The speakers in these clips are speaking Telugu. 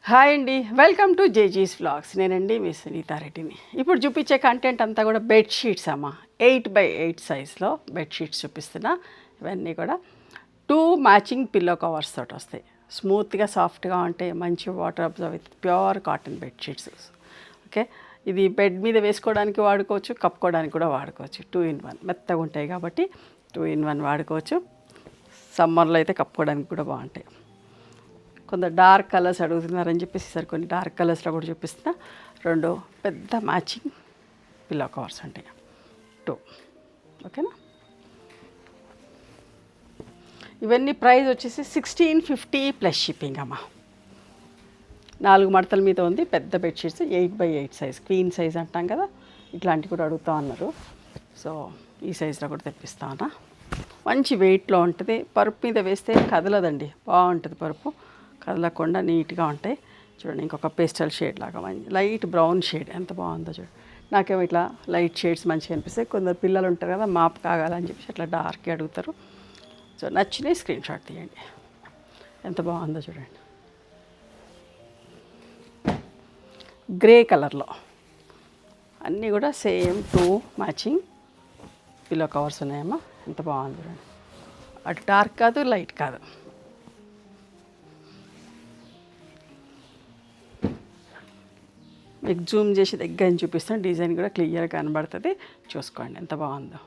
హాయ్ అండి, వెల్కమ్ టు జేజీస్ వ్లాగ్స్. నేనండి మీ సునీతారెడ్డిని. ఇప్పుడు చూపించే కంటెంట్ అంతా కూడా బెడ్షీట్స్ అమ్మ. 8x8 సైజ్లో బెడ్షీట్స్ చూపిస్తున్నా. ఇవన్నీ కూడా 2 మ్యాచింగ్ పిల్లో కవర్స్ తోటి వస్తాయి. స్మూత్గా సాఫ్ట్గా ఉంటాయి. మంచి water observe with pure cotton bedsheets. Okay, ఇది బెడ్ మీద వేసుకోవడానికి వాడుకోవచ్చు, కప్పుకోవడానికి కూడా వాడుకోవచ్చు. 2 in 1 మెత్తగా ఉంటాయి కాబట్టి 2 in 1 వాడుకోవచ్చు. సమ్మర్లో అయితే కప్పుకోవడానికి కూడా బాగుంటాయి. కొంత డార్క్ కలర్స్ అడుగుతున్నారని చెప్పేసి సరే కొన్ని డార్క్ కలర్స్లో కూడా చూపిస్తున్నా. 2 పెద్ద మ్యాచింగ్ పిల్లో కవర్స్ ఉంటాయి 2. ఓకేనా, ఇవన్నీ ప్రైస్ వచ్చేసి 1650 ప్లస్ షిప్పింగ్ అమ్మ. 4 మడతల మీద ఉంది. పెద్ద bedsheets 8x8 size, queen size అంటాం కదా, ఇట్లాంటివి కూడా అడుగుతా ఉన్నారు. సో ఈ సైజులో కూడా తెప్పిస్తా ఉన్నా. మంచి వెయిట్లో ఉంటుంది. పరుపు మీద వేస్తే కదలదండి, బాగుంటుంది. పరుపు కదలకుండా నీట్గా ఉంటాయి. చూడండి, ఇంకొక పేస్టల్ షేడ్ లాగా మంచి లైట్ బ్రౌన్ షేడ్ ఎంత బాగుందో చూడండి. నాకేమో ఇట్లా లైట్ షేడ్స్ మంచిగా అనిపిస్తాయి. కొందరు పిల్లలు ఉంటారు కదా, మాపు కాగాలని చెప్పేసి అట్లా డార్క్గా అడుగుతారు. సో నచ్చినాయి స్క్రీన్ షాట్ తీయండి. ఎంత బాగుందో చూడండి, గ్రే కలర్లో అన్నీ కూడా సేమ్ 2 మ్యాచింగ్ పిల్లో కవర్స్ ఉన్నాయమ్మా. ఎంత బాగుంది చూడండి. అటు డార్క్ కాదు, లైట్ కాదు. మీకు జూమ్ చేసి దగ్గర నుంచి చూపిస్తాను. డిజైన్ కూడా క్లియర్గా కనబడుతుంది. చూసుకోండి ఎంత బాగుందో.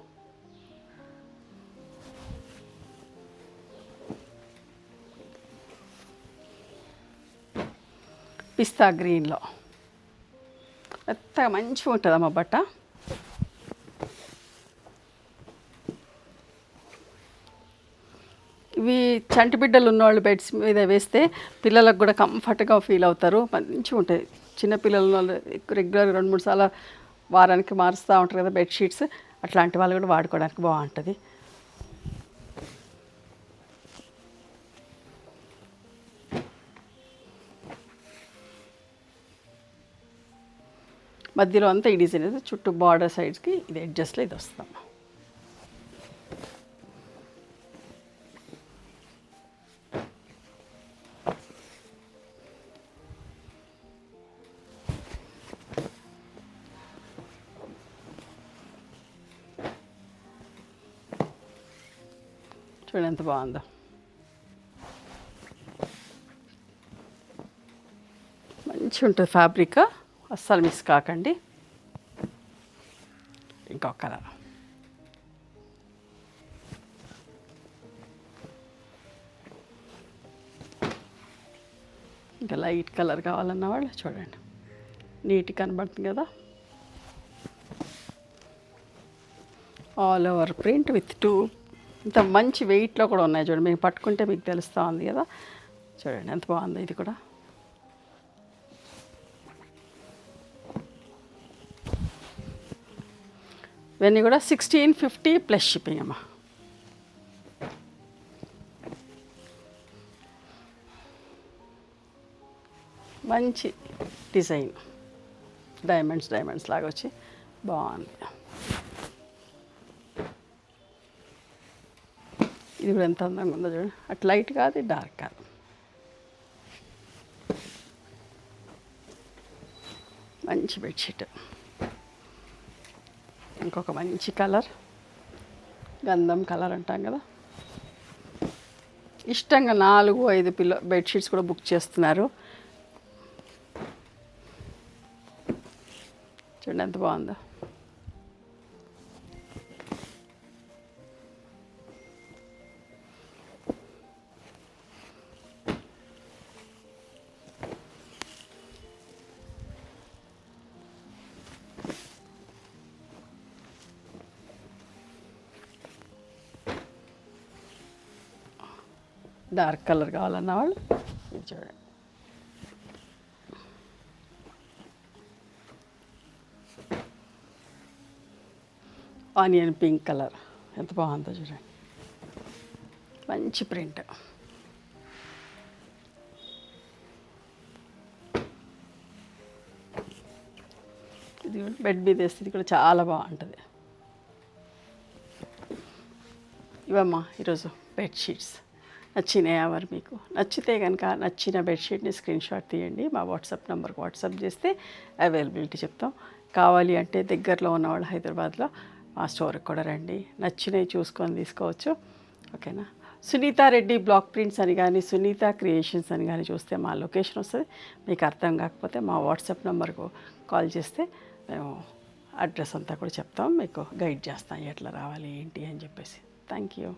పిస్తా గ్రీన్లో మెత్తగా మంచిగా ఉంటుందమ్మా బట్ట. ఇవి చంటి బిడ్డలు ఉన్నవాళ్ళు బెడ్స్ మీద వేస్తే పిల్లలకు కూడా కంఫర్ట్గా ఫీల్ అవుతారు. మంచిగా ఉంటాయి. చిన్నపిల్లల వాళ్ళు రెగ్యులర్ 2-3 సార్లు వారానికి మారుస్తూ ఉంటారు కదా బెడ్షీట్స్, అట్లాంటి వాళ్ళు కూడా వాడుకోవడానికి బాగుంటుంది. మధ్యలో అంతా ఈ డిజైన్ అయితే చుట్టూ బార్డర్ సైడ్స్కి ఇది అడ్జస్ట్లో ఇది వస్తాం. చూడండి ఎంత బాగుందో. మంచిగా ఉంటుంది ఫ్యాబ్రిక్, అస్సలు మిస్ కాకండి. ఇంకొక కలర్, ఇంకా లైట్ కలర్ కావాలన్న వాళ్ళు చూడండి, నీట్గా కనబడుతుంది కదా. ఆల్ ఓవర్ ప్రింట్ విత్ 2 ఇంత మంచి వెయిట్లో కూడా ఉన్నాయి చూడండి. మీకు పట్టుకుంటే మీకు తెలుస్తూ ఉంది కదా. చూడండి ఎంత బాగుంది. ఇది కూడా ఇవన్నీ కూడా 1650 ప్లస్ షిప్పింగ్ అమ్మా. మంచి డిజైన్ డైమండ్స్ లాగా వచ్చి బాగుంది. ఇది కూడా ఎంత అందంగా ఉందో చూడండి. అటు లైట్ కాదు, డార్క్ కాదు. మంచి బెడ్షీట్. ఇంకొక మంచి కలర్, గంధం కలర్ అంటాం కదా. ఇష్టంగా 4-5 పిల్లో బెడ్షీట్స్ కూడా బుక్ చేస్తున్నారు. చూడండి ఎంత బాగుందో. డార్క్ కలర్ కావాలన్న వాళ్ళు ఇది చూడండి. ఆనియన్ పింక్ కలర్ ఎంత బాగుందో చూడండి. మంచి ప్రింట్. ఇది బెడ్ మీద వేస్తే ఇది కూడా చాలా బాగుంటుంది. ఇవమ్మా ఈరోజు బెడ్షీట్స్. నచ్చినాయా మరి మీకు నచ్చితే కనుక నచ్చిన బెడ్షీట్ని స్క్రీన్ షాట్ తీయండి, మా వాట్సాప్ నెంబర్కి వాట్సాప్ చేస్తే అవైలబిలిటీ చెప్తాం. కావాలి అంటే దగ్గరలో ఉన్నవాళ్ళు హైదరాబాద్లో మా స్టోర్కి కూడా రండి, నచ్చినవి చూసుకొని తీసుకోవచ్చు. ఓకేనా. సునీత రెడ్డి బ్లాక్ ప్రింట్స్ అని కానీ సునీత క్రియేషన్స్ అని కానీ చూస్తే మా లొకేషన్ వస్తుంది. మీకు అర్థం కాకపోతే మా వాట్సాప్ నెంబర్కు కాల్ చేస్తే మేము అడ్రస్ అంతా కూడా చెప్తాం, మీకు గైడ్ చేస్తాం ఎట్లా రావాలి ఏంటి అని చెప్పేసి. Thank you.